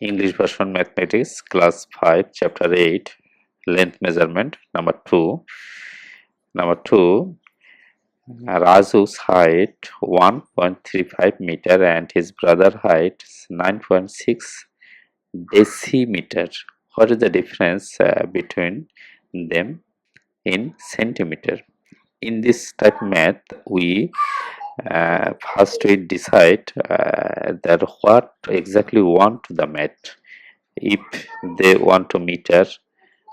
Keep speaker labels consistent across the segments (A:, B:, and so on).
A: English version mathematics class 5 chapter 8 length measurement number 2. Number 2, Raju's height 1.35 meter and his brother height 9.6 decimeter. What is the difference between them in centimeter? In this type math, we first we decide that what exactly we want the math. If they want to meter,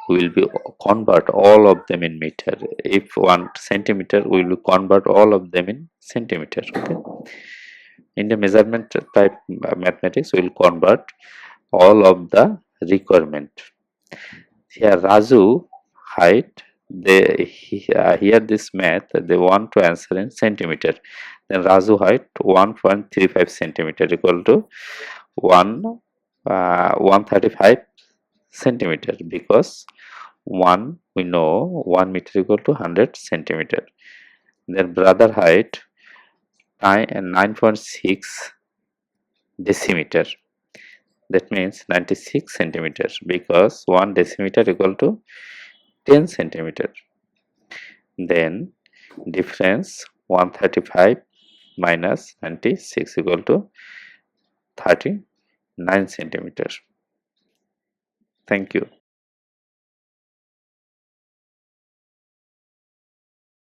A: we will be convert all of them in meter. If 1 centimeter, we will convert all of them in centimeter. Okay. In the measurement type mathematics, we will convert all of the requirement. Here Raju height, here this math they want to answer in centimeter. Then Raju height 1.35 centimeter equal to 135 centimeter, because 1 we know 1 meter equal to 100 centimeter. Then brother height 9.6 decimeter, that means 96 centimeters, because 1 decimeter equal to 10 centimeter. Then difference 135 minus 96 equal to 39 centimeters. Thank you.